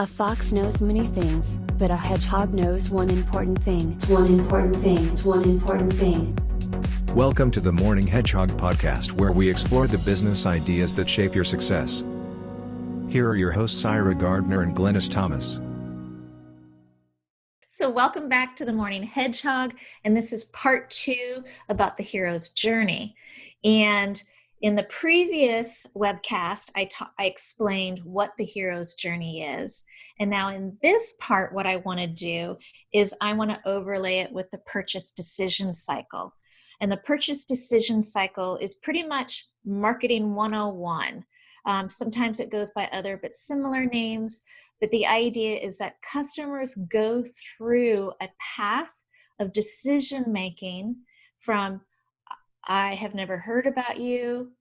A fox knows many things, but a hedgehog knows one important thing. It's one important thing. It's one important thing. Welcome to the Morning Hedgehog podcast, where we explore the business ideas that shape your success. Here are your hosts, Ira Gardner and Glynns Thomas. So welcome back to the Morning Hedgehog, and this is part 2 about the hero's journey. And in the previous webcast, I explained what the hero's journey is. And now in this part, what I want to do is I want to overlay it with the purchase decision cycle. And the purchase decision cycle is pretty much marketing 101. Sometimes it goes by other but similar names. But the idea is that customers go through a path of decision making from I have never heard about you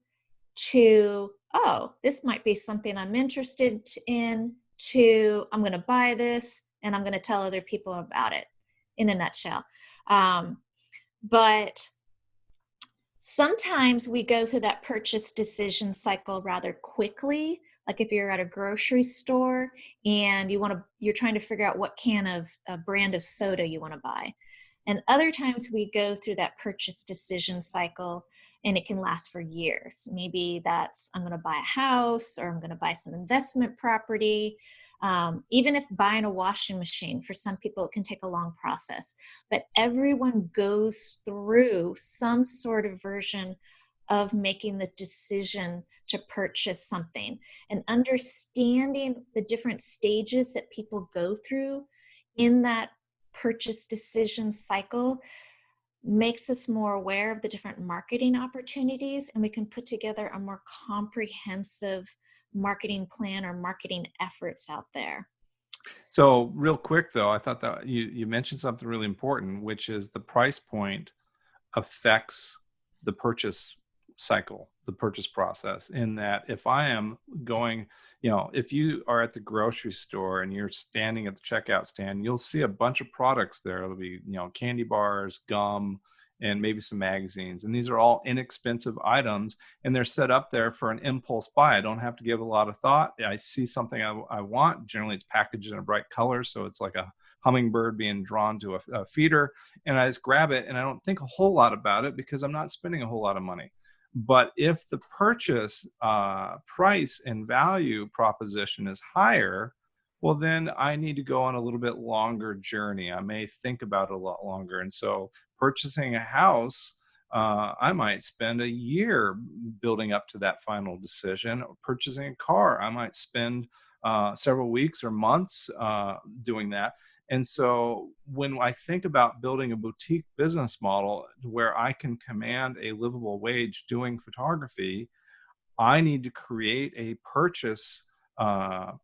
to, oh, this might be something I'm interested in, to I'm going to buy this and I'm going to tell other people about it, in a nutshell. But sometimes we go through that purchase decision cycle rather quickly. Like if you're at a grocery store and you're trying to figure out what can of a brand of soda you want to buy. And other times we go through that purchase decision cycle and it can last for years. Maybe that's I'm going to buy a house or I'm going to buy some investment property. Even if buying a washing machine, for some people it can take a long process. But everyone goes through some sort of version of making the decision to purchase something, and understanding the different stages that people go through in that purchase decision cycle makes us more aware of the different marketing opportunities, and we can put together a more comprehensive marketing plan or marketing efforts out there. So real quick though, I thought that you mentioned something really important, which is the price point affects the purchase cycle, the purchase process, in that if I am going, if you are at the grocery store and you're standing at the checkout stand, you'll see a bunch of products there. It'll be, candy bars, gum, and maybe some magazines. And these are all inexpensive items, and they're set up there for an impulse buy. I don't have to give a lot of thought. I see something I want. Generally, it's packaged in a bright color, so it's like a hummingbird being drawn to a feeder, and I just grab it, and I don't think a whole lot about it because I'm not spending a whole lot of money. But if the purchase price and value proposition is higher, well, then I need to go on a little bit longer journey. I may think about it a lot longer. And so purchasing a house, I might spend a year building up to that final decision. Purchasing a car, I might spend several weeks or months doing that. And so when I think about building a boutique business model where I can command a livable wage doing photography, I need to create a purchase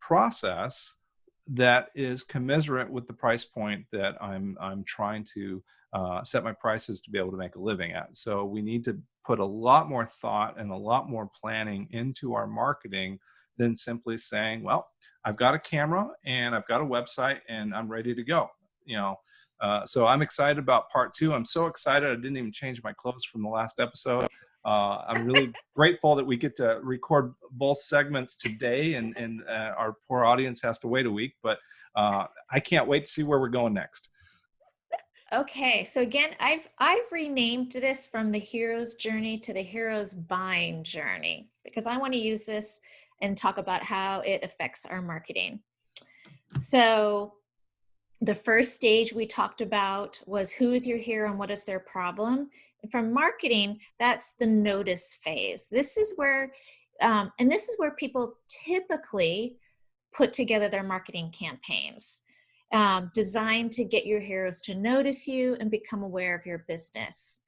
process that is commensurate with the price point that I'm trying to set my prices to be able to make a living at. So we need to put a lot more thought and a lot more planning into our marketing than simply saying, well, I've got a camera and I've got a website and I'm ready to go. So I'm excited about part 2. I'm so excited I didn't even change my clothes from the last episode. I'm really grateful that we get to record both segments today, and our poor audience has to wait a week, but I can't wait to see where we're going next. Okay, so again, I've renamed this from the hero's journey to the hero's buying journey, because I want to use this and talk about how it affects our marketing. So the first stage we talked about was who is your hero and what is their problem. And from marketing, that's the notice phase. This is where, people typically put together their marketing campaigns, designed to get your heroes to notice you and become aware of your business.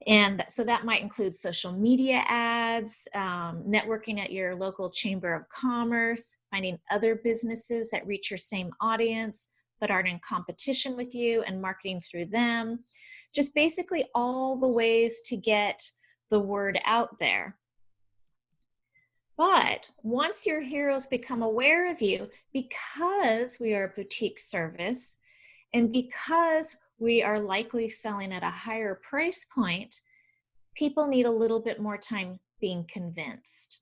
And so that might include social media ads, networking at your local chamber of commerce, finding other businesses that reach your same audience but aren't in competition with you and marketing through them. Just basically all the ways to get the word out there. But once your heroes become aware of you, because we are a boutique service and because we are likely selling at a higher price point, people need a little bit more time being convinced.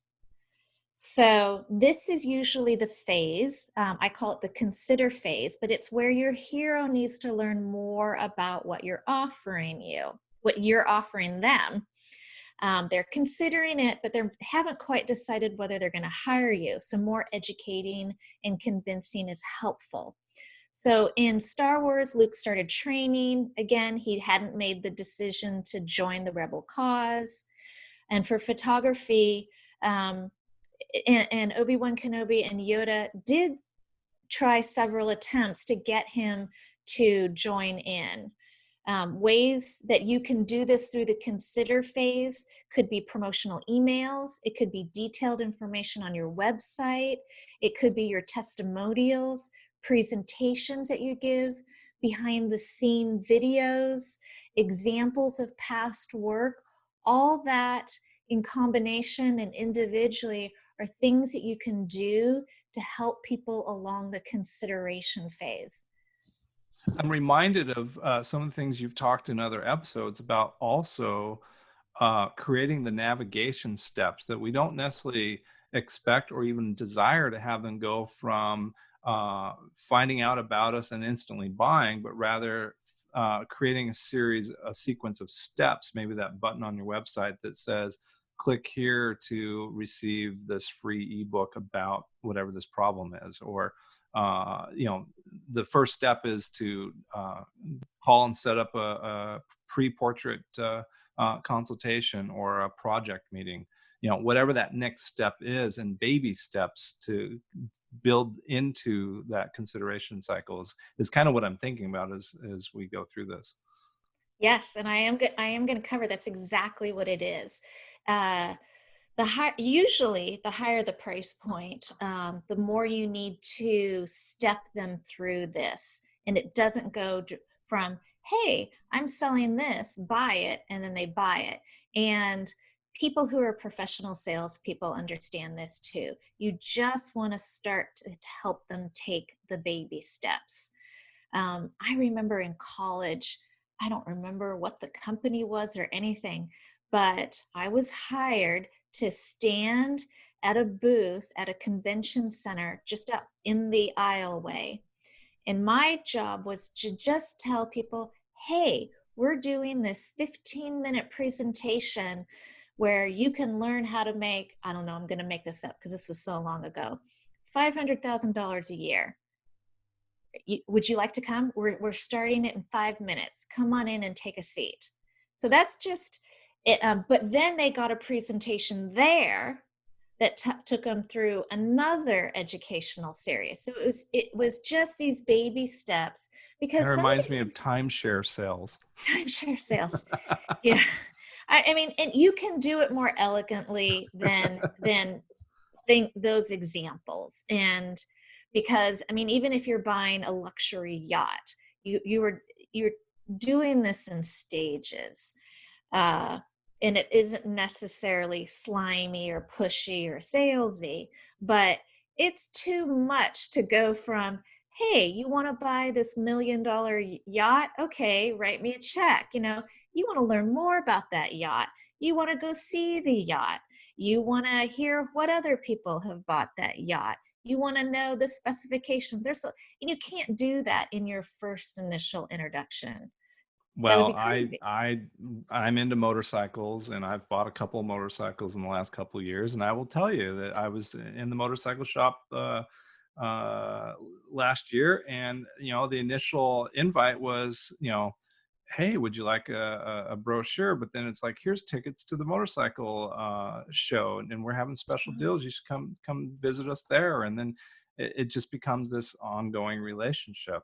So this is usually the phase, I call it the consider phase, but it's where your hero needs to learn more about what you're offering them. They're considering it, but they haven't quite decided whether they're going to hire you. So more educating and convincing is helpful. So in Star Wars, Luke started training. Again, he hadn't made the decision to join the rebel cause. And for photography, um, and Obi-Wan Kenobi and Yoda did try several attempts to get him to join in. Ways that you can do this through the consider phase could be promotional emails. It could be detailed information on your website. It could be your testimonials, presentations that you give, behind the scene videos, examples of past work. All that in combination and individually are things that you can do to help people along the consideration phase. I'm reminded of some of the things you've talked in other episodes about also creating the navigation steps that we don't necessarily expect or even desire to have them go from finding out about us and instantly buying, but rather creating a sequence of steps, maybe that button on your website that says, click here to receive this free ebook about whatever this problem is, or the first step is to call and set up a pre-portrait consultation or a project meeting, whatever that next step is, and baby steps to build into that consideration cycle is kind of what I'm thinking about as we go through this. Yes, and I am going to cover that's exactly what it is. Usually the higher the price point, the more you need to step them through this, and it doesn't go from, hey, I'm selling this, buy it, and then they buy it. And people who are professional salespeople understand this too. You just want to start to help them take the baby steps. I remember in college, I don't remember what the company was or anything, but I was hired to stand at a booth at a convention center just up in the aisleway. And my job was to just tell people, hey, we're doing this 15-minute presentation where you can learn how to make, I don't know, I'm going to make this up because this was so long ago, $500,000 a year. Would you like to come? We're starting it in 5 minutes. Come on in and take a seat. So that's just it. But then they got a presentation there that took them through another educational series. So it was just these baby steps, because That reminds me of timeshare sales. Timeshare sales. Yeah. I mean, and you can do it more elegantly than those examples. And because, I mean, even if you're buying a luxury yacht, you're doing this in stages. And it isn't necessarily slimy or pushy or salesy, but it's too much to go from, hey, you want to buy this $1 million yacht? Okay, write me a check. You want to learn more about that yacht. You want to go see the yacht. You want to hear what other people have bought that yacht. You want to know the specifications. And you can't do that in your first initial introduction. That would Well, be crazy. I'm into motorcycles, and I've bought a couple of motorcycles in the last couple of years. And I will tell you that I was in the motorcycle shop last year, and the initial invite was, hey, would you like a brochure? But then it's like, here's tickets to the motorcycle show, and we're having special deals. You should come visit us there. And then it just becomes this ongoing relationship,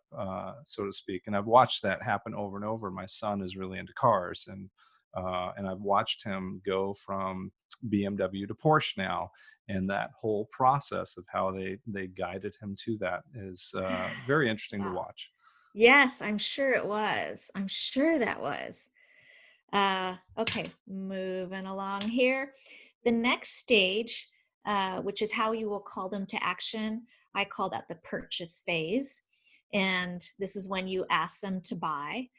so to speak. And I've watched that happen over and over. My son is really into cars, and I've watched him go from BMW to Porsche now, and that whole process of how they guided him to that is very interesting to Wow. watch. Yes, I'm sure it was. I'm sure that was. Okay, moving along here. The next stage, which is how you will call them to action, I call that the purchase phase. And this is when you ask them to buy.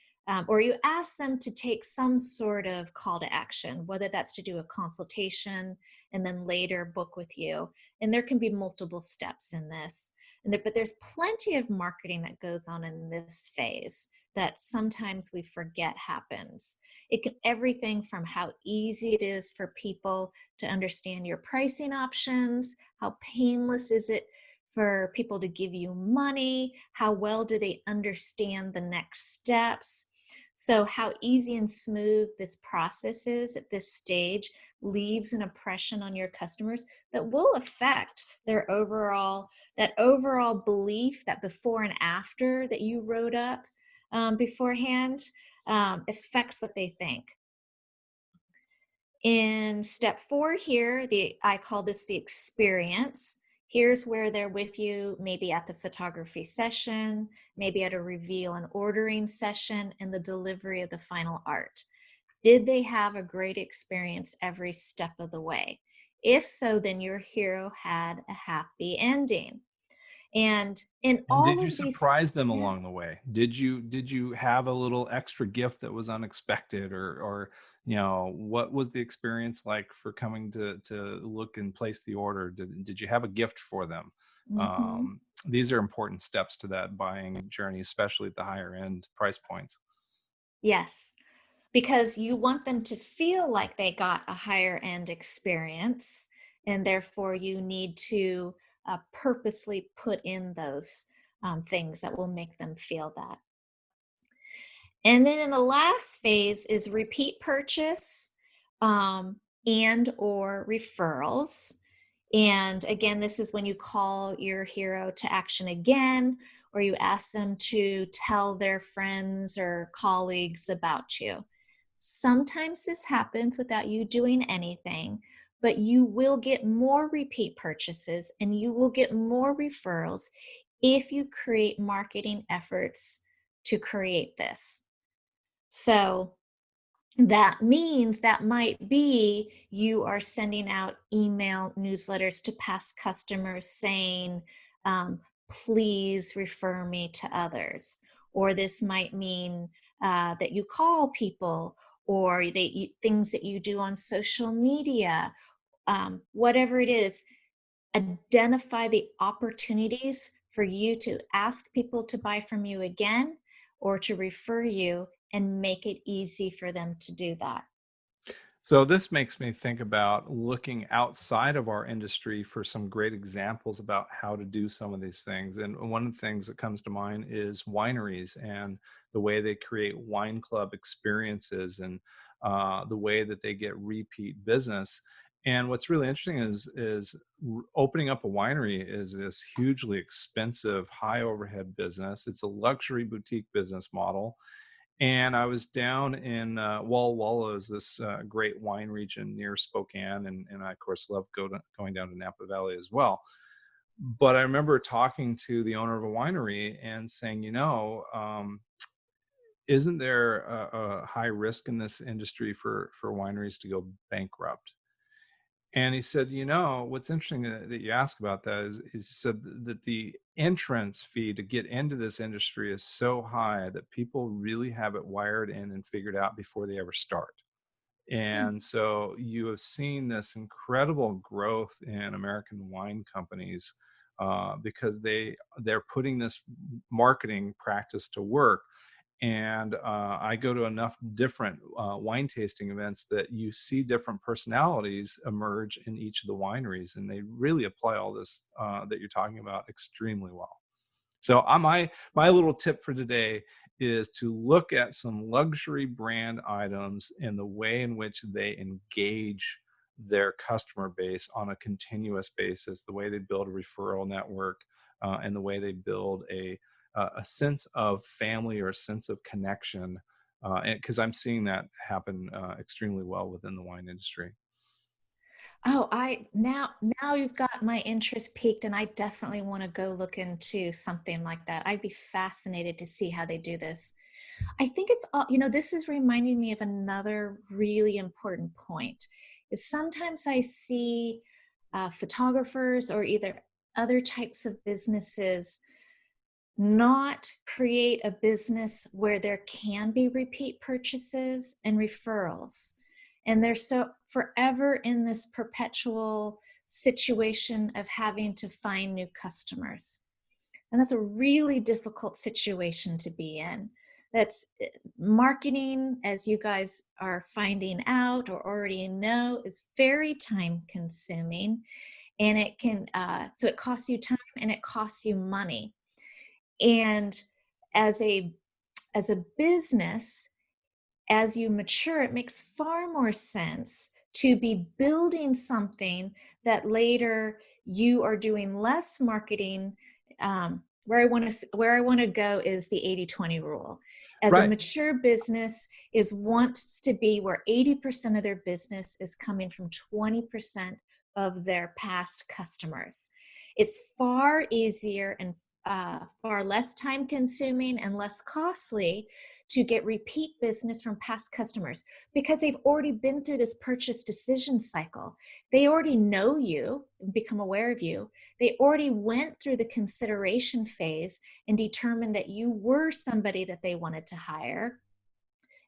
or you ask them to take some sort of call to action, whether that's to do a consultation and then later book with you. And there can be multiple steps in this. But there's plenty of marketing that goes on in this phase that sometimes we forget happens. It can everything from how easy it is for people to understand your pricing options, how painless is it for people to give you money, how well do they understand the next steps. So how easy and smooth this process is at this stage leaves an impression on your customers that will affect their overall belief that before and after that you wrote up beforehand affects what they think. In step 4 here, I call this the experience. Here's where they're with you, maybe at the photography session, maybe at a reveal and ordering session, and the delivery of the final art. Did they have a great experience every step of the way? If so, then your hero had a happy ending. And in And did all you of these, surprise them yeah. along the way? Did you have a little extra gift that was unexpected, or what was the experience like for coming to look and place the order? Did you have a gift for them? Mhm. These are important steps to that buying journey, especially at the higher end price points. Yes, because you want them to feel like they got a higher end experience, and therefore you need to purposely put in those things that will make them feel that. And then in the last phase is repeat purchase and or referrals. And again, this is when you call your hero to action again, or you ask them to tell their friends or colleagues about you. Sometimes this happens without you doing anything, but you will get more repeat purchases and you will get more referrals if you create marketing efforts to create this. So that means that might be you are sending out email newsletters to past customers saying, please refer me to others. Or this might mean that you call people or things that you do on social media, whatever it is, identify the opportunities for you to ask people to buy from you again or to refer you and make it easy for them to do that. So this makes me think about looking outside of our industry for some great examples about how to do some of these things. And one of the things that comes to mind is wineries and the way they create wine club experiences, and the way that they get repeat business. And what's really interesting is opening up a winery is this hugely expensive, high overhead business. It's a luxury boutique business model, and I was down in Walla Walla, is this great wine region near Spokane, and I of course love going down to Napa Valley as well. But I remember talking to the owner of a winery and saying, isn't there a high risk in this industry for wineries to go bankrupt? And he said, what's interesting that you ask about that is he said that the entrance fee to get into this industry is so high that people really have it wired in and figured out before they ever start. Hmm. And so you have seen this incredible growth in American wine companies, because they're putting this marketing practice to work. And I go to enough different wine tasting events that you see different personalities emerge in each of the wineries, and they really apply all this that you're talking about extremely well. So my little tip for today is to look at some luxury brand items and the way in which they engage their customer base on a continuous basis, the way they build a referral network, and the way they build a sense of family or a sense of connection, because I'm seeing that happen extremely well within the wine industry. Oh, I now you've got my interest peaked, and I definitely want to go look into something like that. I'd be fascinated to see how they do this. I think it's all, this is reminding me of another really important point. Is sometimes I see photographers or either other types of businesses not create a business where there can be repeat purchases and referrals. And they're so forever in this perpetual situation of having to find new customers. And that's a really difficult situation to be in. That's marketing, as you guys are finding out or already know, is very time consuming. And it can, so it costs you time and it costs you money. And as a business, as you mature, it makes far more sense to be building something that later you are doing less marketing. Where I want to go is the 80-20 rule. As a Right. mature business is wants to be where 80% of their business is coming from 20% of their past customers. It's far easier and far less time consuming and less costly to get repeat business from past customers because they've already been through this purchase decision cycle. They already know you, become aware of you. They already went through the consideration phase and determined that you were somebody that they wanted to hire.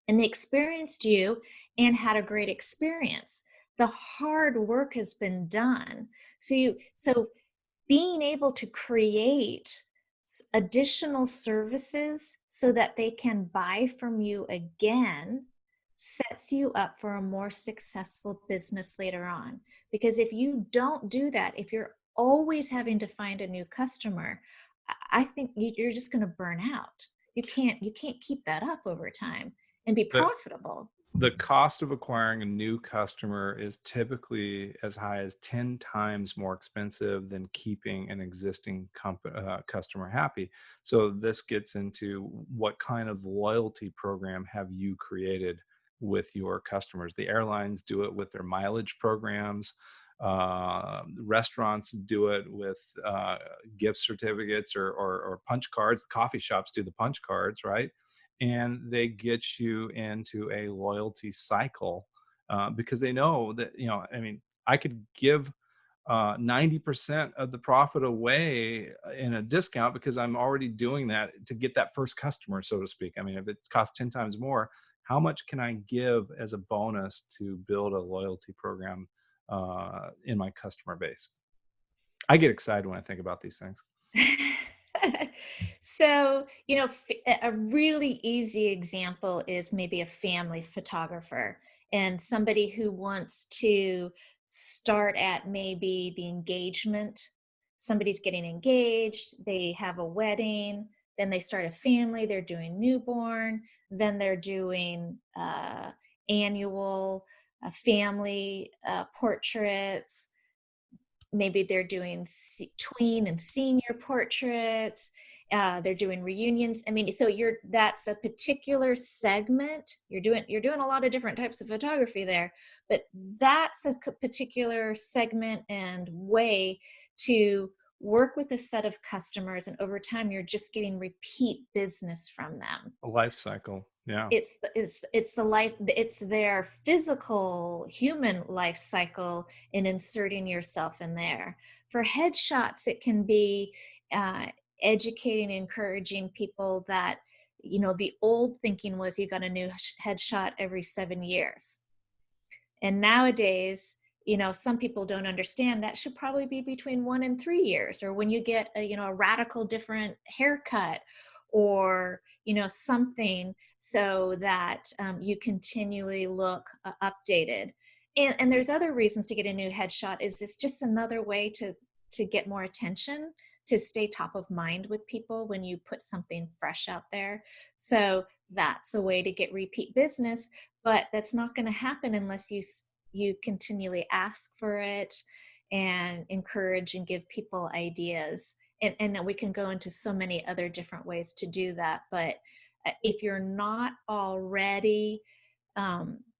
And they experienced you and had a great experience. The hard work has been done. So being able to create additional services so that they can buy from you again sets you up for a more successful business later on. Because if you don't do that, if you're always having to find a new customer, I think you're just going to burn out. You can't keep that up over time and be The profitable. the cost of acquiring a new customer is typically as high as 10 times more expensive than keeping an existing customer happy. So this gets into what kind of loyalty program have you created with your customers. The airlines do it with their mileage programs. Restaurants do it with gift certificates or punch cards. Coffee shops do the punch cards, right? And they get you into a loyalty cycle because they know that, I mean, I could give 90% of the profit away in a discount because I'm already doing that to get that first customer, so to speak. I mean, if it costs 10 times more, how much can I give as a bonus to build a loyalty program in my customer base? I get excited when I think about these things. So, a really easy example is maybe a family photographer and somebody who wants to start at maybe the engagement. Somebody's getting engaged, they have a wedding, then they start a family, they're doing newborn, then they're doing annual family portraits. Maybe they're doing tween and senior portraits. They're doing reunions. I mean, so that's a particular segment. You're doing a lot of different types of photography there, but that's a particular segment and way to work with a set of customers, and over time you're just getting repeat business from them. A life cycle. Yeah. It's the life, it's their physical human life cycle in inserting yourself in there. For headshots, it can be uh, educating, encouraging people that, the old thinking was you got a new headshot every 7 years. And nowadays, some people don't understand that should probably be between 1 and 3 years, or when you get a radical different haircut, or something, so that you continually look updated. And there's other reasons to get a new headshot. Is it's just another way to get more attention, to stay top of mind with people when you put something fresh out there. So that's a way to get repeat business, but that's not going to happen unless you continually ask for it and encourage and give people ideas. And we can go into so many other different ways to do that. But if you're not already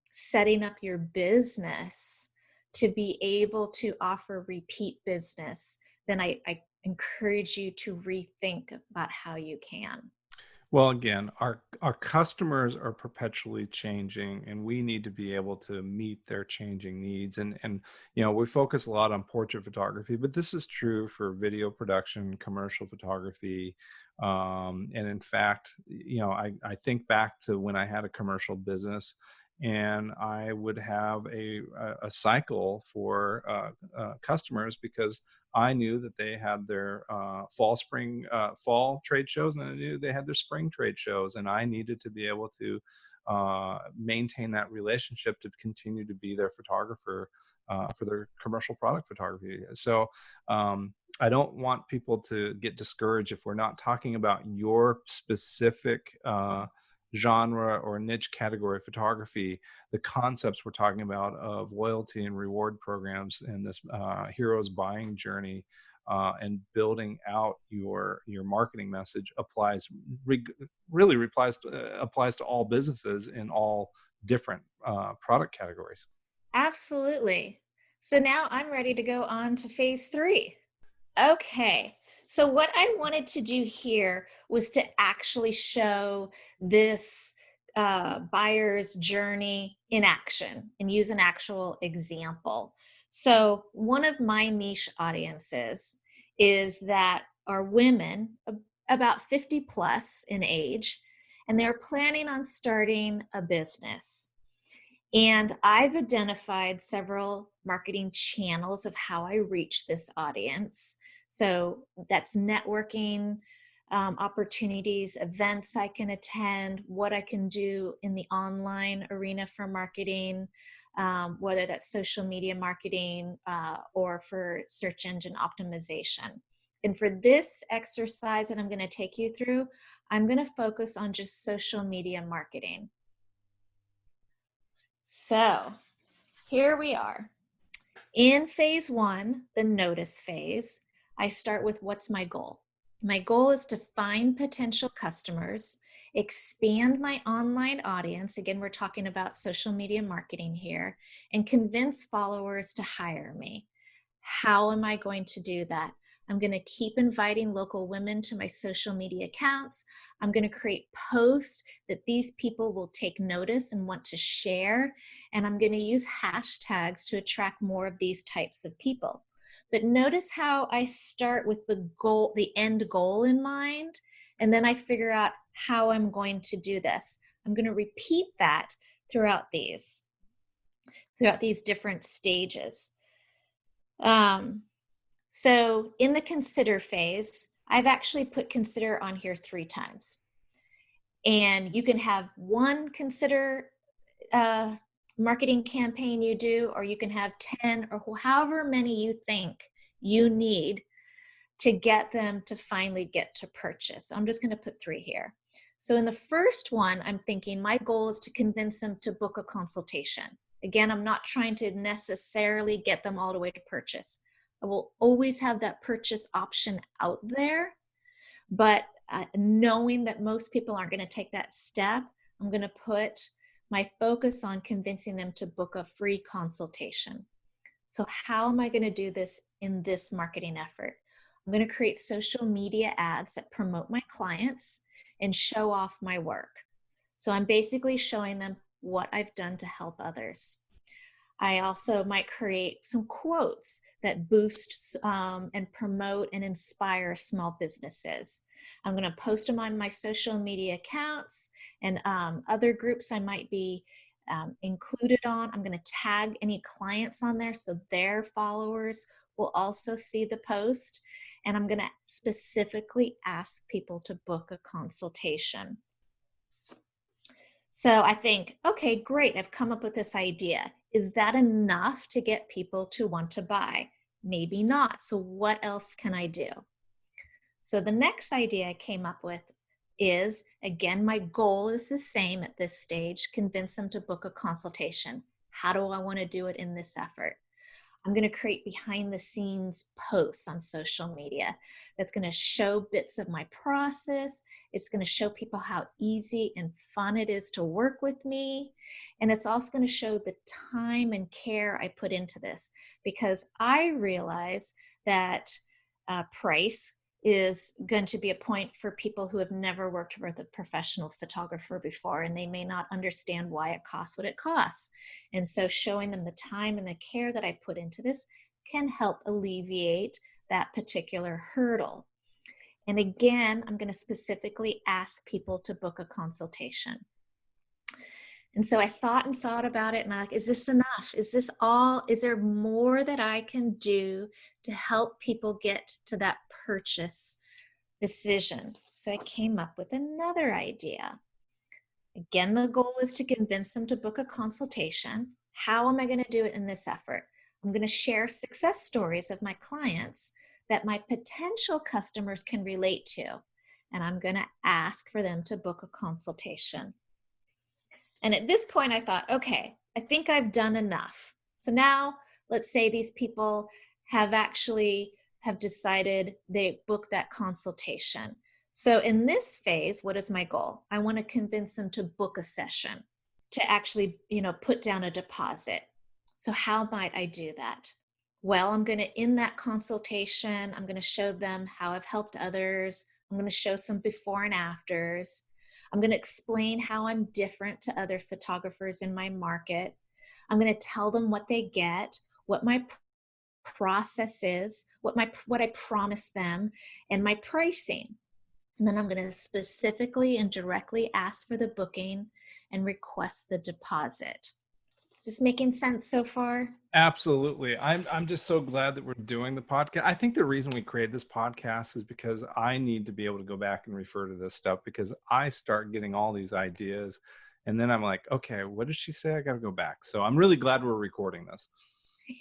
setting up your business to be able to offer repeat business, then I encourage you to rethink about how you can. Well, again, our customers are perpetually changing, and we need to be able to meet their changing needs. And we focus a lot on portrait photography, but this is true for video production, commercial photography, and in fact, I think back to when I had a commercial business, and I would have a cycle for customers because I knew that they had their fall trade shows, and I knew they had their spring trade shows, and I needed to be able to maintain that relationship to continue to be their photographer for their commercial product photography. So I don't want people to get discouraged if we're not talking about your specific genre or niche category photography. The concepts we're talking about of loyalty and reward programs and this heroes buying journey and building out your marketing message applies to all businesses in all different product categories. Absolutely. So now I'm ready to go on to phase 3. Okay. So what I wanted to do here was to actually show this buyer's journey in action and use an actual example. So one of my niche audiences is that are women about 50 plus in age, and they're planning on starting a business. And I've identified several marketing channels of how I reach this audience. So that's networking opportunities, events I can attend, what I can do in the online arena for marketing, whether that's social media marketing or for search engine optimization. And for this exercise that I'm going to take you through, I'm going to focus on just social media marketing. So here we are. In phase 1, the notice phase, I start with what's my goal? My goal is to find potential customers, expand my online audience. Again, we're talking about social media marketing here, and convince followers to hire me. How am I going to do that? I'm going to keep inviting local women to my social media accounts. I'm going to create posts that these people will take notice and want to share. And I'm going to use hashtags to attract more of these types of people. But notice how I start with the goal, the end goal in mind, and then I figure out how I'm going to do this. I'm going to repeat that throughout these different stages. So in the consider phase, I've actually put consider on here 3 times. And you can have one consider marketing campaign you do, or you can have 10 or however many you think you need to get them to finally get to purchase. I'm just going to put 3 here. So in the first one, I'm thinking my goal is to convince them to book a consultation. Again, I'm not trying to necessarily get them all the way to purchase. I will always have that purchase option out there, but knowing that most people aren't going to take that step, I'm going to put my focus on convincing them to book a free consultation. So how am I going to do this in this marketing effort? I'm going to create social media ads that promote my clients and show off my work. So I'm basically showing them what I've done to help others. I also might create some quotes that boost and promote and inspire small businesses. I'm going to post them on my social media accounts and other groups I might be included on. I'm going to tag any clients on there so their followers will also see the post. And I'm going to specifically ask people to book a consultation. So I think, okay, great, I've come up with this idea. Is that enough to get people to want to buy? Maybe not. So what else can I do? So the next idea I came up with is, again, my goal is the same at this stage, convince them to book a consultation. How do I want to do it in this effort? I'm going to create behind the scenes posts on social media that's going to show bits of my process. It's going to show people how easy and fun it is to work with me. And it's also going to show the time and care I put into this, because I realize that price is going to be a point for people who have never worked with a professional photographer before, and they may not understand why it costs what it costs. And so showing them the time and the care that I put into this can help alleviate that particular hurdle. And again, I'm going to specifically ask people to book a consultation. And so I thought and thought about it, and I'm like, is this enough? Is this all? Is there more that I can do to help people get to that purchase decision? So I came up with another idea. Again, the goal is to convince them to book a consultation. How am I going to do it in this effort? I'm going to share success stories of my clients that my potential customers can relate to. And I'm going to ask for them to book a consultation. And at this point, I thought, okay, I think I've done enough. So now let's say these people have decided they booked that consultation. So in this phase, what is my goal? I want to convince them to book a session, to actually, put down a deposit. So how might I do that? Well, I'm going to, in that consultation, I'm going to show them how I've helped others. I'm going to show some before and afters. I'm going to explain how I'm different to other photographers in my market. I'm going to tell them what they get, what my process is, what I promise them, and my pricing. And then I'm going to specifically and directly ask for the booking and request the deposit. Is this making sense so far? Absolutely. I'm just so glad that we're doing the podcast. I think the reason we created this podcast is because I need to be able to go back and refer to this stuff, because I start getting all these ideas and then I'm like, okay, what did she say? I got to go back. So I'm really glad we're recording this.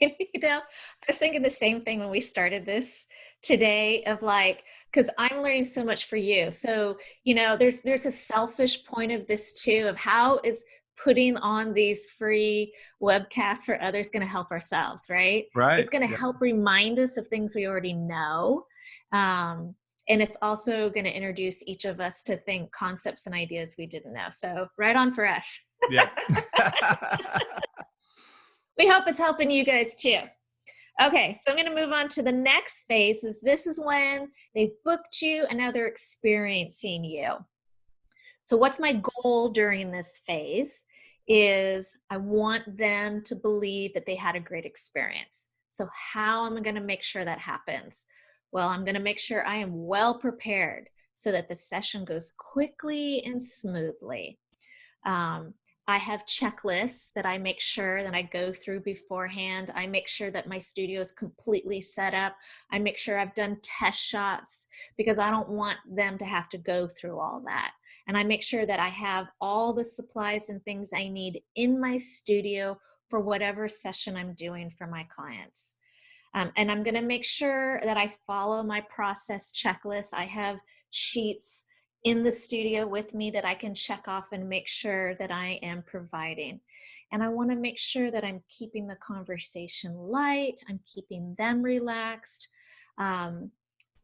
I was thinking the same thing when we started this today, of like, because I'm learning so much for you. So, there's a selfish point of this too, of how is putting on these free webcasts for others going to help ourselves, right? Right. It's going to help remind us of things we already know. And it's also going to introduce each of us to think concepts and ideas we didn't know. So right on for us. Yeah. We hope it's helping you guys too. Okay, so I'm going to move on to the next phase. This is when they've booked you and now they're experiencing you. So what's my goal during this phase is I want them to believe that they had a great experience. So how am I going to make sure that happens? Well, I'm going to make sure I am well prepared so that the session goes quickly and smoothly. I have checklists that I make sure that I go through beforehand. I make sure that my studio is completely set up. I make sure I've done test shots, because I don't want them to have to go through all that. And I make sure that I have all the supplies and things I need in my studio for whatever session I'm doing for my clients. And I'm going to make sure that I follow my process checklist. I have sheets in the studio with me that I can check off and make sure that I am providing. And I want to make sure that I'm keeping the conversation light. I'm keeping them relaxed.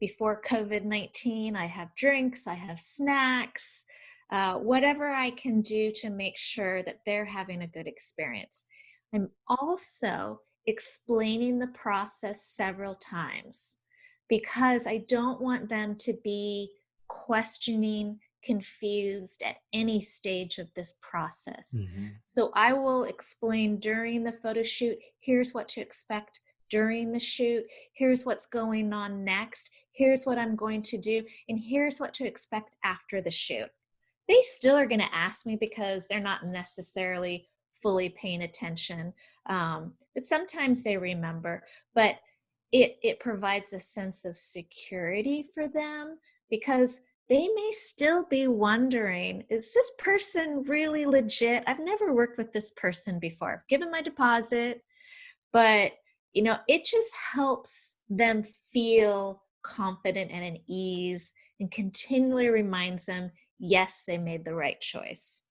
Before COVID-19, I have drinks, I have snacks, whatever I can do to make sure that they're having a good experience. I'm also explaining the process several times, because I don't want them to be questioning, confused at any stage of this process. Mm-hmm. So I will explain during the photo shoot, here's what to expect during the shoot, here's what's going on next, here's what I'm going to do, and here's what to expect after the shoot. They still are going to ask me because they're not necessarily fully paying attention, but sometimes they remember. But it provides a sense of security for them, because they may still be wondering, is this person really legit? I've never worked with this person before. I've given my deposit, but it just helps them feel confident and at ease, and continually reminds them, yes, they made the right choice.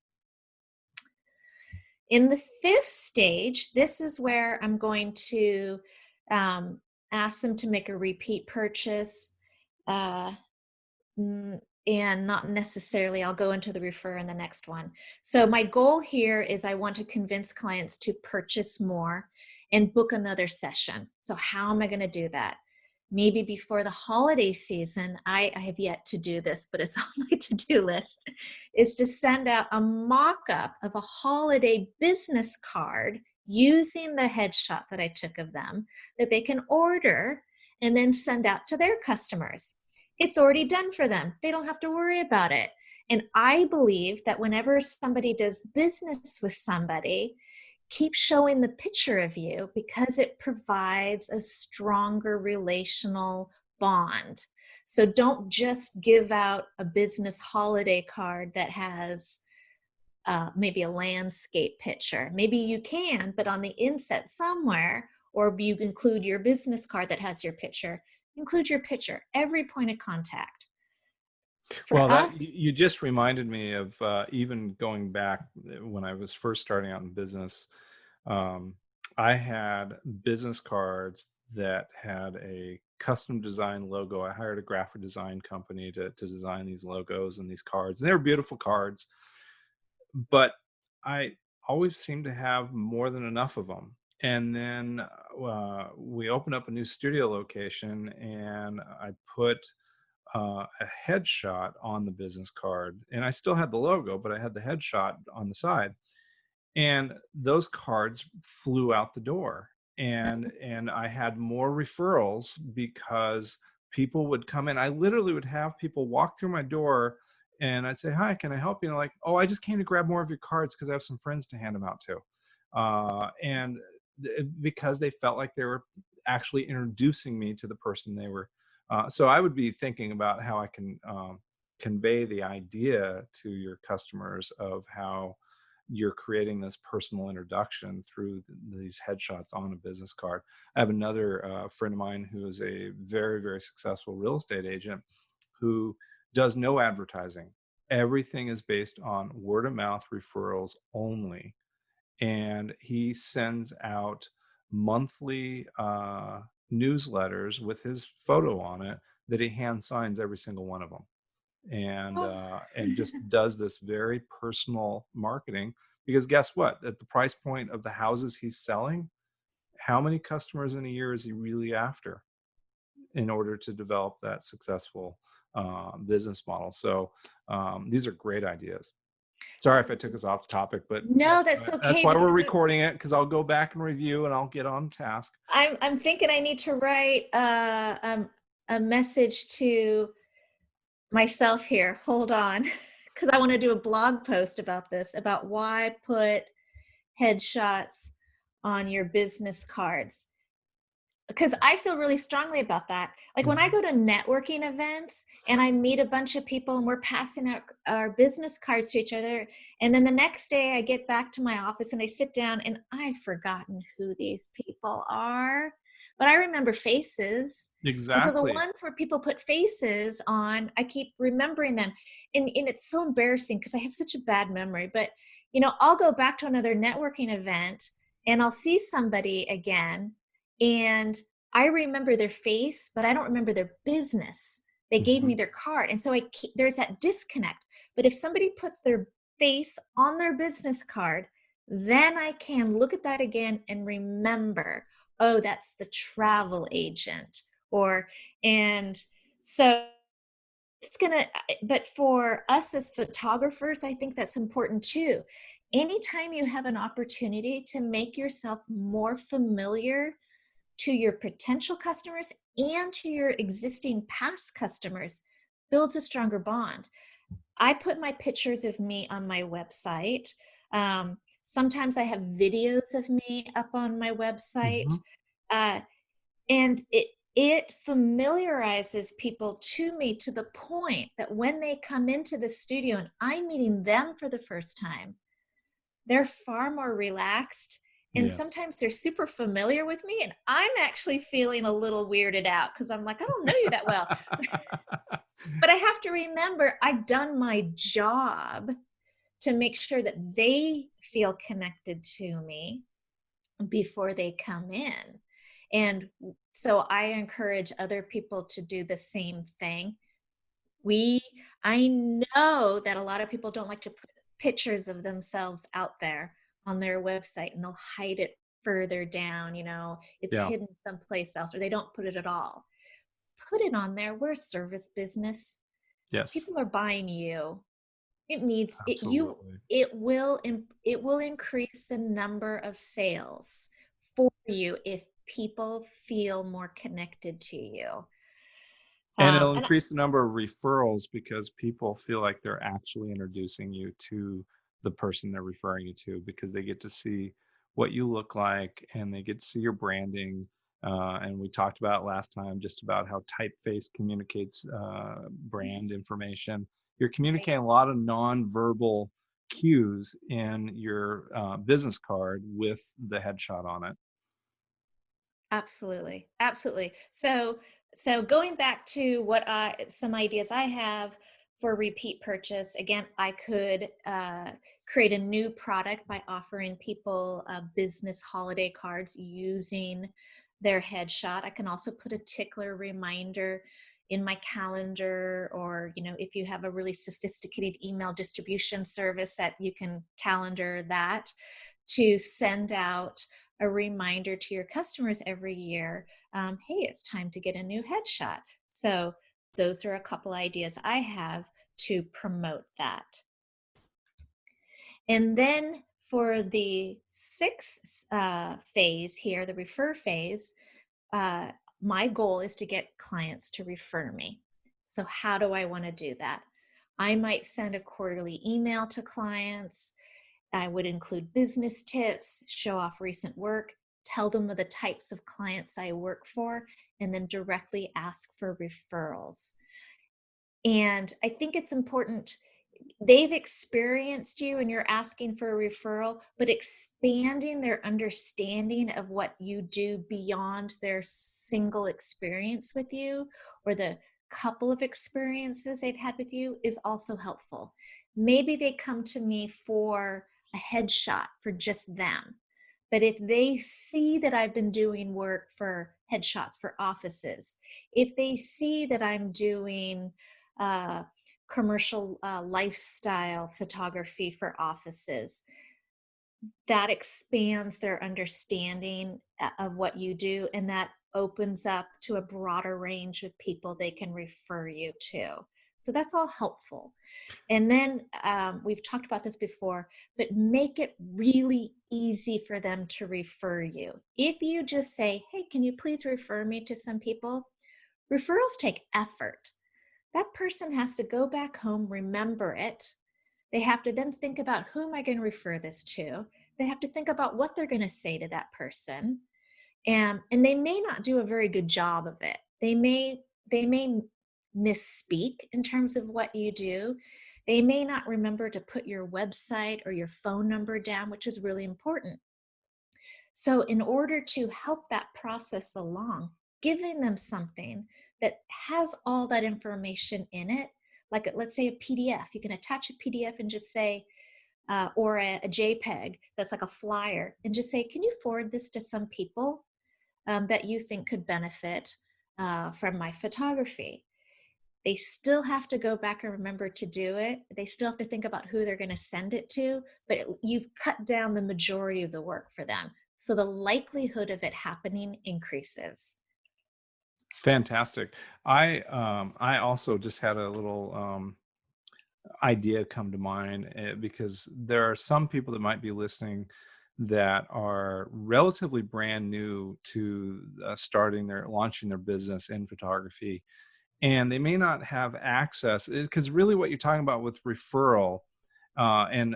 In the fifth stage, this is where I'm going to ask them to make a repeat purchase, and not necessarily, I'll go into the refer in the next one. So my goal here is I want to convince clients to purchase more and book another session. So how am I going to do that? maybe before the holiday season, I have yet to do this, but it's on my to-do list, is to send out a mock-up of a holiday business card using the headshot that I took of them that they can order and then send out to their customers. It's already done for them. They don't have to worry about it. And I believe that whenever somebody does business with somebody, keep showing the picture of you because it provides a stronger relational bond. So don't just give out a business holiday card that has maybe a landscape picture. Maybe you can, but on the inset somewhere, or you include your business card that has your picture, include your picture, every point of contact. For Well, that us, you just reminded me of even going back when I was first starting out in business. Um, I had business cards that had a custom design logo. I hired a graphic design company to design these logos and these cards. And they were beautiful cards, but I always seemed to have more than enough of them. And then we opened up a new studio location, and I put a headshot on the business card, and I still had the logo, but I had the headshot on the side, and those cards flew out the door, and I had more referrals because people would come in. I literally would have people walk through my door, and I'd say, "Hi, can I help you?" And like, "Oh, I just came to grab more of your cards because I have some friends to hand them out to," and because they felt like they were actually introducing me to the person they were. So I would be thinking about how I can convey the idea to your customers of how you're creating this personal introduction through these headshots on a business card. I have another friend of mine who is a very, very successful real estate agent who does no advertising. Everything is based on word of mouth referrals only. And he sends out monthly newsletters with his photo on it that he hand signs every single one of them, oh, and just does this very personal marketing. Because guess what, at the price point of the houses he's selling, how many customers in a year is he really after in order to develop that successful business model? So these are great ideas. Sorry if I took us off topic, but no, that's that's okay why we're because recording it, because I'll go back and review and I'll get on task. I'm thinking I need to write a message to myself here. Hold on, because I want to do a blog post about this, about why put headshots on your business cards. Because I feel really strongly about that. Like when I Mhm. go to networking events and I meet a bunch of people and we're passing out our business cards to each other, and then the next day I get back to my office and I sit down and I've forgotten who these people are, but I remember faces. And so the Exactly. ones where people put faces on, I keep remembering them. And it's so embarrassing because I have such a bad memory. But, I'll go back to another networking event and I'll see somebody again and I remember their face, but I don't remember their business. They gave me Mhm. their card. And so there's that disconnect. But if somebody puts their face on their business card, then I can look at that again and remember, oh, that's the travel agent. And so it's gonna, but for us as photographers, I think that's important too. Anytime you have an opportunity to make yourself more familiar to your potential customers and to your existing past customers, builds a stronger bond. I put my pictures of me on my website. Sometimes I have videos of me up on my website. Mhm. Uh, and it familiarizes people to me to the point that when they come into the studio and I'm meeting them for the first time, they're far more relaxed, and Yes. sometimes they're super familiar with me and I'm actually feeling a little weirded out because I'm like, I don't know you that well. But I have to remember I've done my job to make sure that they feel connected to me before they come in. And so I encourage other people to do the same thing. we I know that a lot of people don't like to put pictures of themselves out there on their website, and they'll hide it further down, it's Yeah. hidden someplace else, or they don't put it at all. put it on there. We're a service business. Yes, People are buying you. It needs it you absolutely. it will increase the number of sales for you if people feel more connected to you. And it'll And increase the number of referrals because people feel like they're actually introducing you to the person they're referring you to, because they get to see what you look like and they get to see your branding. And we talked about last time just about how typeface communicates brand information. You're communicating a lot of nonverbal cues in your business card with the headshot on it. absolutely, absolutely. So going back to what some ideas I have for repeat purchase. Again, I could create a new product by offering people business holiday cards using their headshot. I can also put a tickler reminder in my calendar, or if you have a really sophisticated email distribution service, that you can calendar that to send out a reminder to your customers every year. Hey, it's time to get a new headshot. So those are a couple ideas I have to promote that. And then for the sixth phase here, the refer phase, my goal is to get clients to refer me. So how do I want to do that? I might send a quarterly email to clients. I would include business tips, show off recent work, tell them of the types of clients I work for, and then directly ask for referrals. And I think it's important. They've experienced you and you're asking for a referral, but expanding their understanding of what you do beyond their single experience with you, or the couple of experiences they've had with you, is also helpful. Maybe they come to me for a headshot for just them. But if they see that I've been doing work for headshots for offices, if they see that I'm doing uh, commercial lifestyle photography for offices, that expands their understanding of what you do, and that opens up to a broader range of people they can refer you to. So that's all helpful. And then we've talked about this before, but make it really easy for them to refer you. If you just say, hey, can you please refer me to some people? Referrals take effort. That person has to go back home, remember it. They have to then think about, who am I going to refer this to? They have to think about what they're going to say to that person. And they may not do a very good job of it. They may misspeak in terms of what you do. They may not remember to put your website or your phone number down, which is really important. So in order to help that process along, giving them something that has all that information in it, like let's say a PDF, you can attach a PDF and just say, or a JPEG that's like a flyer, and just say, can you forward this to some people that you think could benefit from my photography? They still have to go back and remember to do it. They still have to think about who they're going to send it to, but you've cut down the majority of the work for them. So the likelihood of it happening increases. Fantastic. I also just had a little idea come to mind, because there are some people that might be listening that are relatively brand new to launching their business in photography, and they may not have access, because really what you're talking about with referral, I'm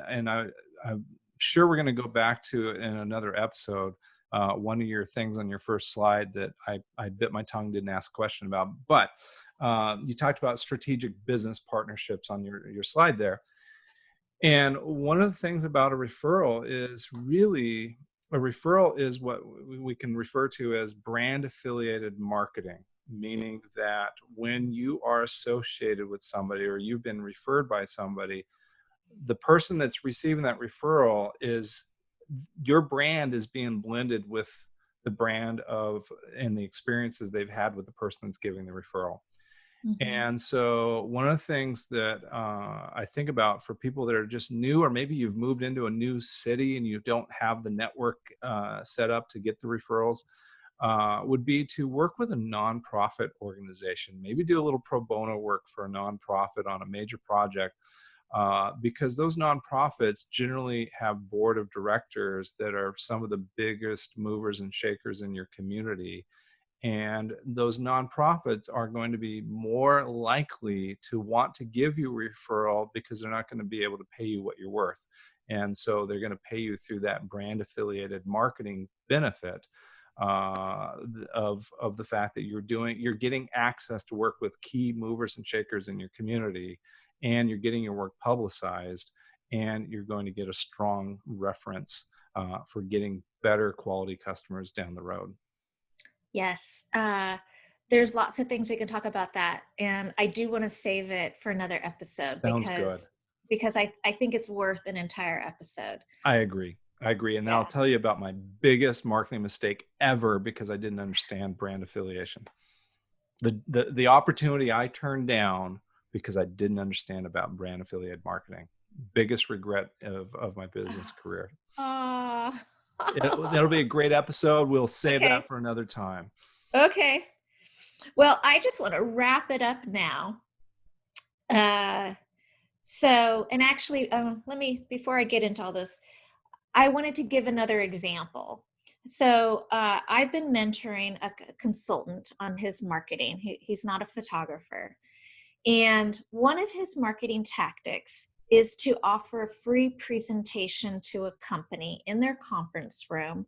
sure we're going to go back to it in another episode. One of your things on your first slide that I bit my tongue, didn't ask a question about, but you talked about strategic business partnerships on your slide there. And one of the things about a referral is really, a referral is what we can refer to as brand affiliated marketing, meaning that when you are associated with somebody or you've been referred by somebody, the person that's receiving that referral is, your brand is being blended with the brand of and the experiences they've had with the person that's giving the referral. Mm-hmm. And so one of the things that I think about for people that are just new, or maybe you've moved into a new city and you don't have the network set up to get the referrals, would be to work with a nonprofit organization, maybe do a little pro bono work for a nonprofit on a major project, because those nonprofits generally have board of directors that are some of the biggest movers and shakers in your community. And those nonprofits are going to be more likely to want to give you a referral because they're not going to be able to pay you what you're worth. And so they're going to pay you through that brand affiliated marketing benefit of the fact that you're getting access to work with key movers and shakers in your community, and you're getting your work publicized, and you're going to get a strong reference for getting better quality customers down the road. Yes. There's lots of things we can talk about that. And I do want to save it for another episode Sounds good. because I think it's worth an entire episode. I agree. And Yeah. I'll tell you about my biggest marketing mistake ever because I didn't understand brand affiliation. The opportunity I turned down because I didn't understand about brand affiliate marketing. Biggest regret of my business career. That'll be a great episode. We'll save Okay. that for another time. Okay. Well, I just want to wrap it up now. And actually, before I get into all this, I wanted to give another example. So I've been mentoring a consultant on his marketing. He's not a photographer. And one of his marketing tactics is to offer a free presentation to a company in their conference room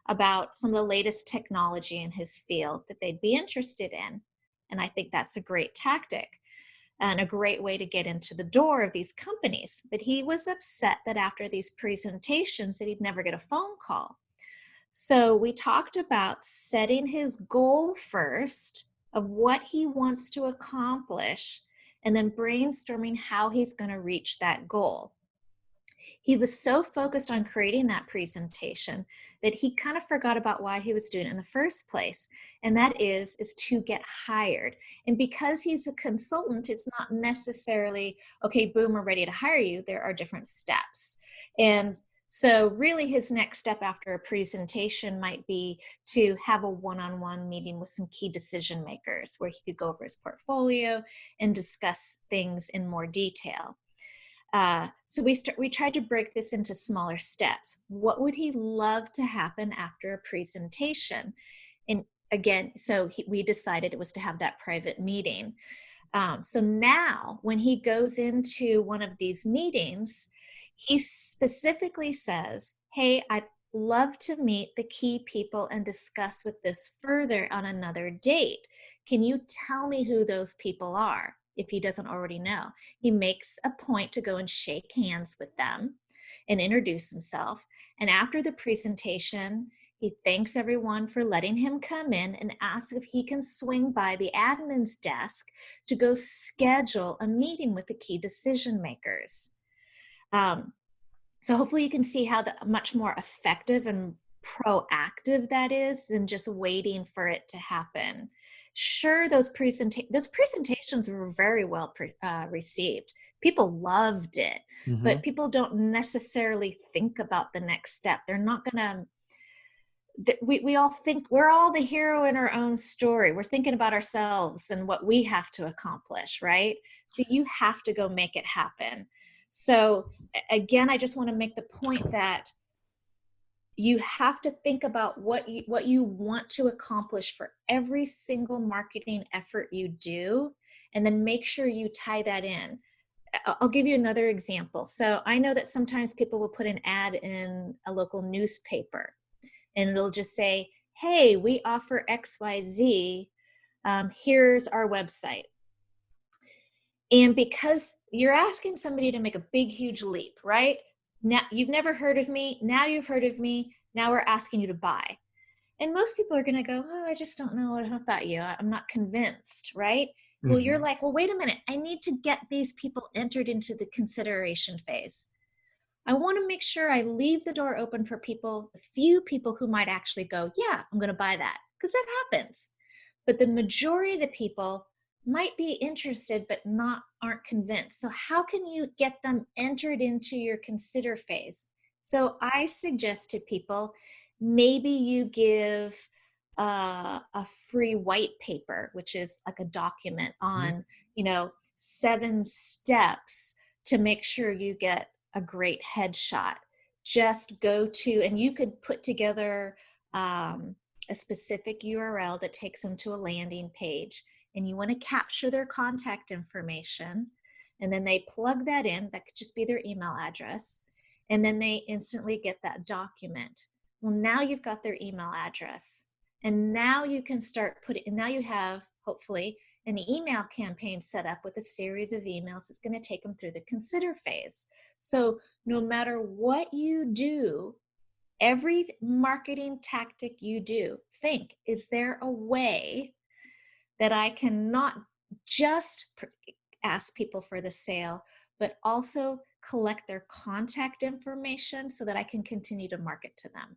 about some of the latest technology in his field that they'd be interested in. And I think that's a great tactic and a great way to get into the door of these companies. But he was upset that after these presentations that he'd never get a phone call. So we talked about setting his goal first of what he wants to accomplish and then brainstorming how he's going to reach that goal. He was so focused on creating that presentation that he kind of forgot about why he was doing it in the first place. And that is to get hired. And because he's a consultant, it's not necessarily, okay, boom, we're ready to hire you. There are different steps. And so really his next step after a presentation might be to have a one-on-one meeting with some key decision makers where he could go over his portfolio and discuss things in more detail. So we tried to break this into smaller steps. What would he love to happen after a presentation? And again, we decided it was to have that private meeting. So now when he goes into one of these meetings, he specifically says, hey, I'd love to meet the key people and discuss with this further on another date. Can you tell me who those people are? If he doesn't already know, he makes a point to go and shake hands with them and introduce himself. And after the presentation, he thanks everyone for letting him come in and asks if he can swing by the admin's desk to go schedule a meeting with the key decision makers. So hopefully you can see how much more effective and proactive that is than just waiting for it to happen. Sure, those presentations were very well received. People loved it, but people don't necessarily think about the next step. They're not gonna. We all think we're all the hero in our own story. We're thinking about ourselves and what we have to accomplish, right? So you have to go make it happen. So again, I just want to make the point that you have to think about what you want to accomplish for every single marketing effort you do, and then make sure you tie that in. I'll give you another example. So I know that sometimes people will put an ad in a local newspaper, and it'll just say, hey, we offer XYZ. Here's our website. And because you're asking somebody to make a big, huge leap, right? Now you've never heard of me. Now you've heard of me. Now we're asking you to buy. And most people are going to go, oh, I just don't know about you. I'm not convinced, right? Well, you're like, well, wait a minute. I need to get these people entered into the consideration phase. I want to make sure I leave the door open for a few people who might actually go, yeah, I'm going to buy that, because that happens. But the majority of the people might be interested but aren't convinced. So how can you get them entered into your consider phase? So I suggest to people, maybe you give a free white paper, which is like a document on, 7 steps to make sure you get a great headshot. Just go to, and you could put together a specific URL that takes them to a landing page, and you want to capture their contact information, and then they plug that in. That could just be their email address, and then they instantly get that document. Well, now you've got their email address, and now you can start putting, and now you have hopefully an email campaign set up with a series of emails that's going to take them through the consider phase. So no matter what you do, every marketing tactic you do, think, is there a way that I can not just ask people for the sale, but also collect their contact information so that I can continue to market to them?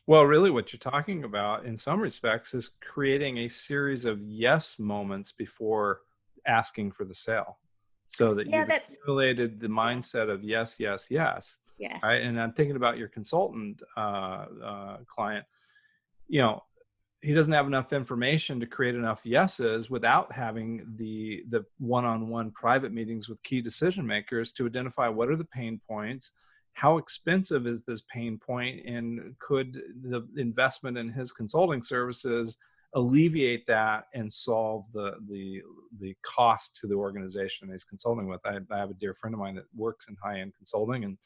Well, really what you're talking about in some respects is creating a series of yes moments before asking for the sale, so that Yeah, you've that's, accumulated the mindset of yes, yes, yes. Right. yes. And I'm thinking about your consultant client. You know, he doesn't have enough information to create enough yeses without having the one-on-one private meetings with key decision makers to identify what are the pain points, how expensive is this pain point, and could the investment in his consulting services alleviate that and solve the cost to the organization he's consulting with. I have a dear friend of mine that works in high-end consulting, and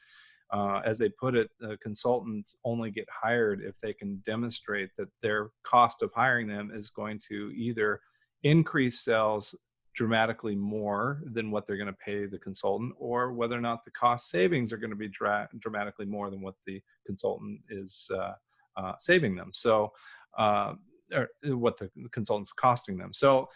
as they put it, consultants only get hired if they can demonstrate that their cost of hiring them is going to either increase sales dramatically more than what they're going to pay the consultant, or whether or not the cost savings are going to be dramatically more than what the consultant is saving them. So, or what the consultant's costing them. So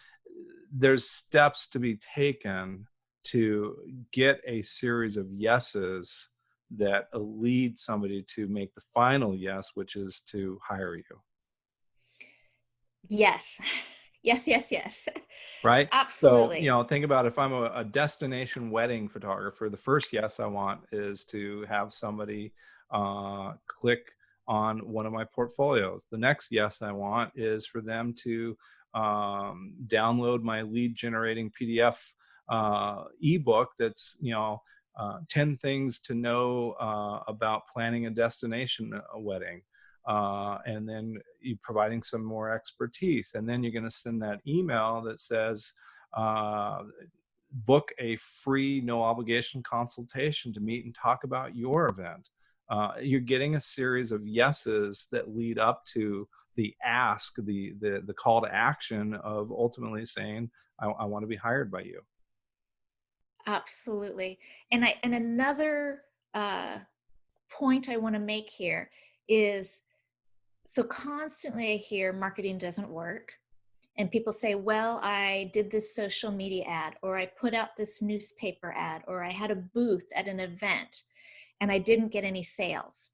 there's steps to be taken to get a series of yeses that lead somebody to make the final yes, which is to hire you. Yes. Yes, yes, yes. Right? So, Absolutely. think about if I'm a destination wedding photographer, the first yes I want is to have somebody click on one of my portfolios. The next yes I want is for them to download my lead generating PDF ebook that's, 10 things to know about planning a destination wedding. And then you providing some more expertise. And then you're going to send that email that says, book a free, no obligation consultation to meet and talk about your event. You're getting a series of yeses that lead up to the ask, the call to action of ultimately saying, I want to be hired by you. Absolutely. And another point I want to make here is, so constantly I hear marketing doesn't work. And people say, well, I did this social media ad, or I put out this newspaper ad, or I had a booth at an event and I didn't get any sales.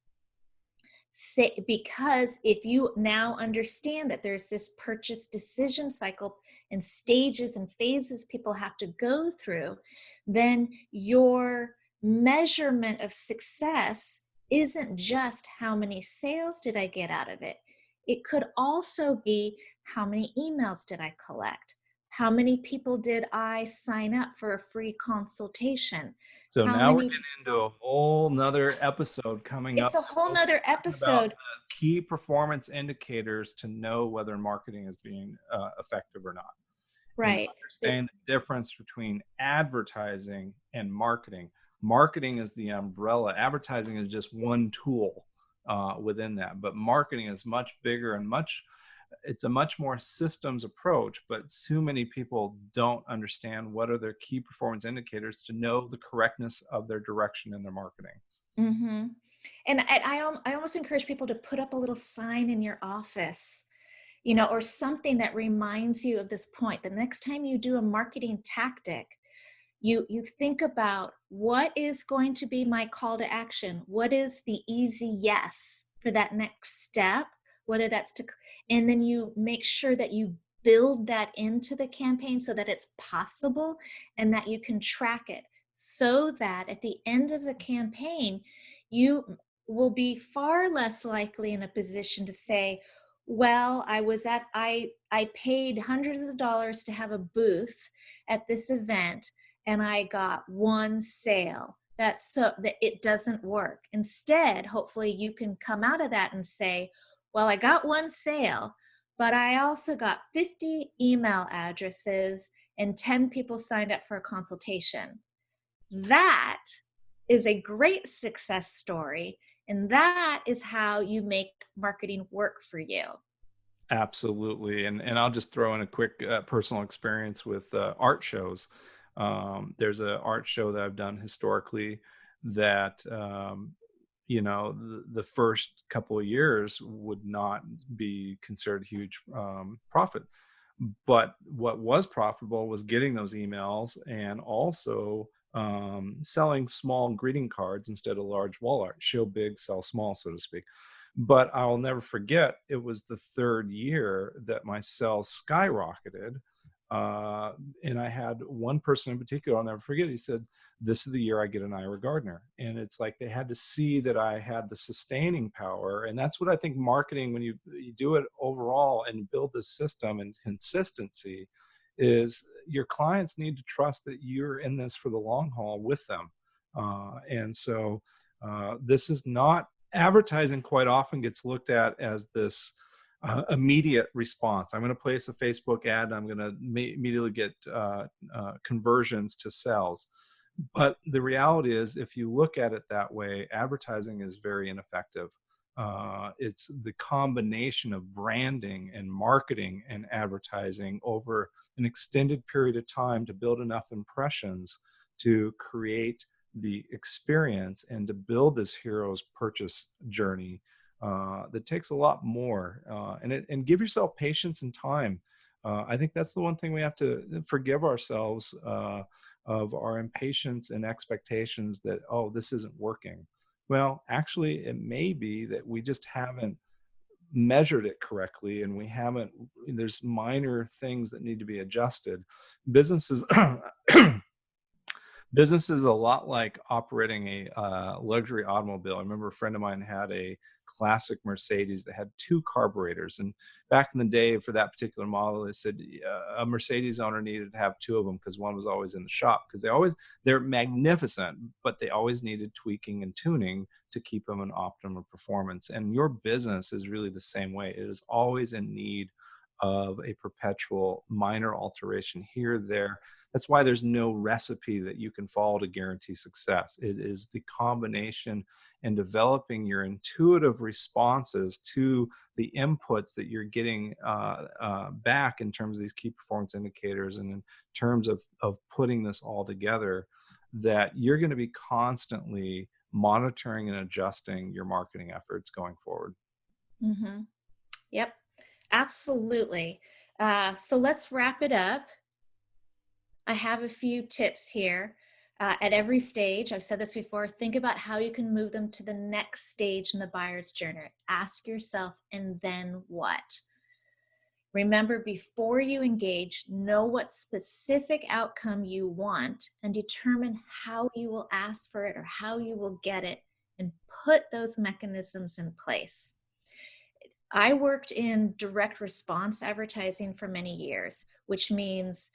Because if you now understand that there's this purchase decision cycle and stages and phases people have to go through, then your measurement of success isn't just how many sales did I get out of it. It could also be, how many emails did I collect? How many people did I sign up for a free consultation? So How now we're many getting into a whole nother episode coming up. It's a whole nother Talking about episode. the key performance indicators to know whether marketing is being effective or not. And Right. understand the difference between advertising and marketing. Marketing is the umbrella. Advertising is just one tool within that. But marketing is much bigger and it's a much more systems approach, but too many people don't understand what are their key performance indicators to know the correctness of their direction in their marketing. Mm-hmm. And I almost encourage people to put up a little sign in your office, or something that reminds you of this point. The next time you do a marketing tactic, you think about, what is going to be my call to action? What is the easy yes for that next step? Whether that's and then you make sure that you build that into the campaign so that it's possible and that you can track it, so that at the end of a campaign, you will be far less likely in a position to say, Well, I paid hundreds of dollars to have a booth at this event, and I got one sale. That's so that it doesn't work. Instead, hopefully you can come out of that and say, well, I got one sale, but I also got 50 email addresses and 10 people signed up for a consultation. That is a great success story. And that is how you make marketing work for you. Absolutely. And I'll just throw in a quick personal experience with art shows. There's an art show that I've done historically that, the first couple of years would not be considered huge profit. But what was profitable was getting those emails and also selling small greeting cards instead of large wall art. Show big, sell small, so to speak. But I'll never forget, it was the third year that my sales skyrocketed. And I had one person in particular, I'll never forget, he said, this is the year I get an Ira Gardner. And it's like they had to see that I had the sustaining power. And that's what I think marketing, when you do it overall and build this system and consistency, is your clients need to trust that you're in this for the long haul with them. And so this is not advertising. Quite often gets looked at as this immediate response. I'm going to place a Facebook ad and I'm going to immediately get conversions to sales. But the reality is, if you look at it that way, advertising is very ineffective. It's the combination of branding and marketing and advertising over an extended period of time to build enough impressions to create the experience and to build this hero's purchase journey that takes a lot more. And give yourself patience and time. I think that's the one thing we have to forgive ourselves of our impatience and expectations that, oh, this isn't working. Well, actually, it may be that we just haven't measured it correctly, and there's minor things that need to be adjusted. Businesses Business is a lot like operating a luxury automobile. I remember a friend of mine had a classic Mercedes that had two carburetors. And back in the day, for that particular model, they said a Mercedes owner needed to have two of them because one was always in the shop, because they're magnificent, but they always needed tweaking and tuning to keep them in optimum performance. And your business is really the same way. It is always in need of a perpetual minor alteration here, there. That's why there's no recipe that you can follow to guarantee success. It is the combination and developing your intuitive responses to the inputs that you're getting back in terms of these key performance indicators, and in terms of putting this all together, that you're going to be constantly monitoring and adjusting your marketing efforts going forward. Mm-hmm. Yep. Absolutely. So let's wrap it up. I have a few tips here. At every stage, I've said this before, think about how you can move them to the next stage in the buyer's journey. Ask yourself, and then what? Remember, before you engage, know what specific outcome you want and determine how you will ask for it or how you will get it, and put those mechanisms in place. I worked in direct response advertising for many years, which means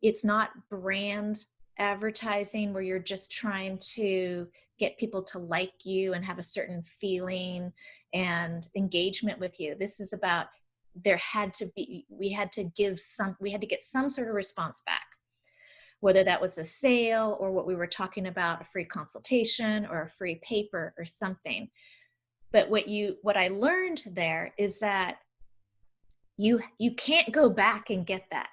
it's not brand advertising where you're just trying to get people to like you and have a certain feeling and engagement with you. This is about we had to get some sort of response back, whether that was a sale or what we were talking about, a free consultation or a free paper or something. But what I learned there is that you can't go back and get that.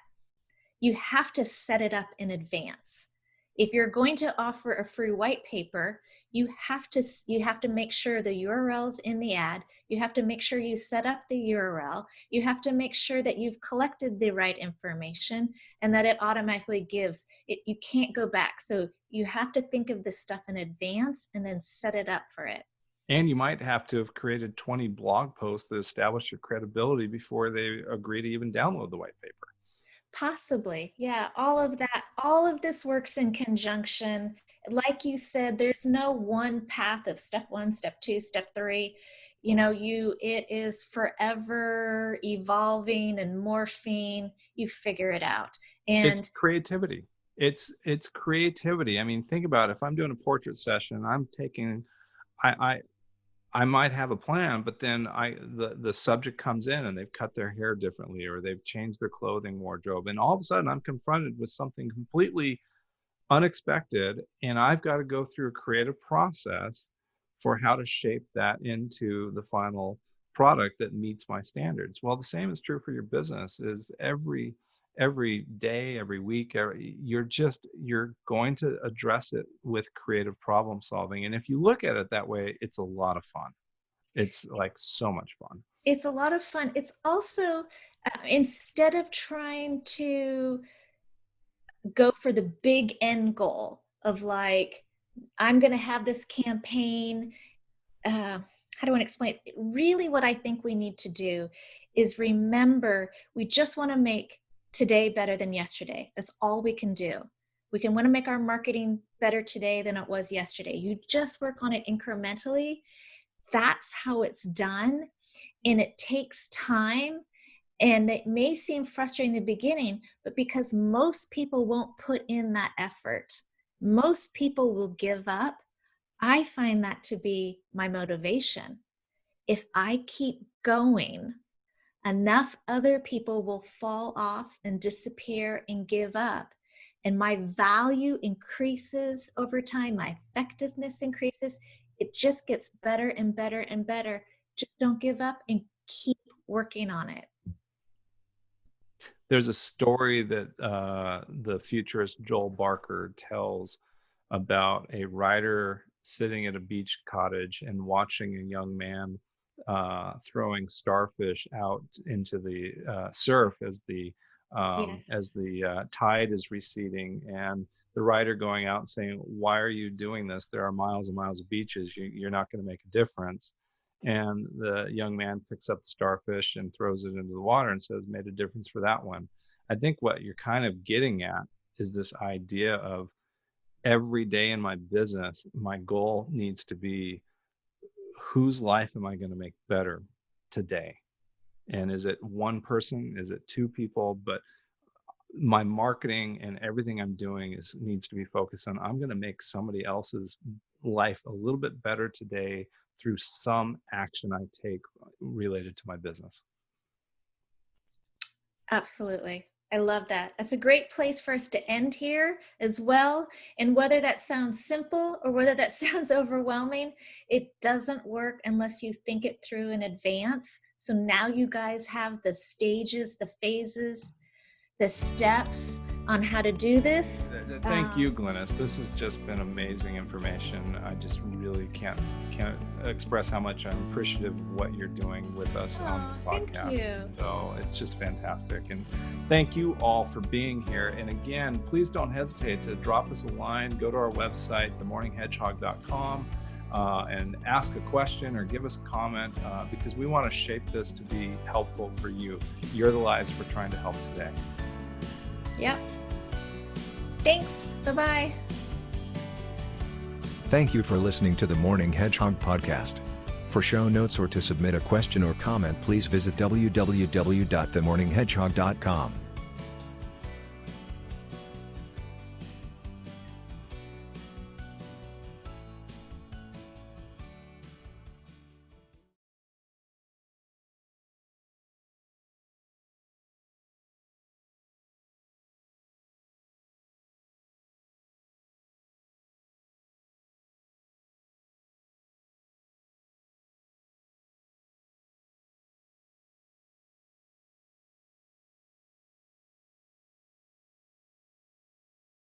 You have to set it up in advance. If you're going to offer a free white paper, you have to make sure the URL's in the ad. You have to make sure you set up the URL. You have to make sure that you've collected the right information and that it automatically gives it. You can't go back. So you have to think of this stuff in advance and then set it up for it. And you might have to have created 20 blog posts that establish your credibility before they agree to even download the white paper. Possibly. Yeah. All of this works in conjunction. like you said, there's no one path of step 1, step 2, step 3. It is forever evolving and morphing. You figure it out. It's And creativity. It's creativity. I mean, think about it. If I'm doing a portrait session, I I might have a plan, but then the subject comes in and they've cut their hair differently, or they've changed their clothing wardrobe, and all of a sudden I'm confronted with something completely unexpected, and I've got to go through a creative process for how to shape that into the final product that meets my standards. Well, the same is true for your business. Is every day, every week, you're going to address it with creative problem solving. And if you look at it that way, it's a lot of fun. It's like so much fun. it's a lot of fun. It's also, instead of trying to go for the big end goal of like, I'm going to have this campaign. How do I explain it? Really, what I think we need to do is remember, we just want to make today better than yesterday. That's all we can do. We can want to make our marketing better today than it was yesterday. You just work on it incrementally. That's how it's done. And it takes time. And it may seem frustrating in the beginning, but because most people won't put in that effort, most people will give up. I find that to be my motivation. If I keep going, enough other people will fall off and disappear and give up. And my value increases over time. My effectiveness increases. It just gets better and better and better. Just don't give up and keep working on it. There's a story that the futurist Joel Barker tells about a writer sitting at a beach cottage and watching a young man throwing starfish out into the surf as the tide is receding, and the writer going out and saying, "Why are you doing this? There are miles and miles of beaches. You're not going to make a difference." And the young man picks up the starfish and throws it into the water and says, "Made a difference for that one." I think what you're kind of getting at is this idea of every day in my business, my goal needs to be, whose life am I going to make better today? And is it one person? Is it two people? But my marketing and everything I'm doing needs to be focused on, I'm going to make somebody else's life a little bit better today through some action I take related to my business. Absolutely. I love that. That's a great place for us to end here as well. And whether that sounds simple or whether that sounds overwhelming, it doesn't work unless you think it through in advance. So now you guys have the stages, the phases, the steps on how to do this. Thank you, Glynns. This has just been amazing information. I just really can't express how much I'm appreciative of what you're doing with us on this podcast. Thank you. So it's just fantastic. And thank you all for being here. And again, please don't hesitate to drop us a line. Go to our website, themorninghedgehog.com, and ask a question or give us a comment, because we want to shape this to be helpful for you. You're the lives we're trying to help today. Yep. Thanks. Bye-bye. Thank you for listening to the Morning Hedgehog podcast. For show notes or to submit a question or comment, please visit www.themorninghedgehog.com.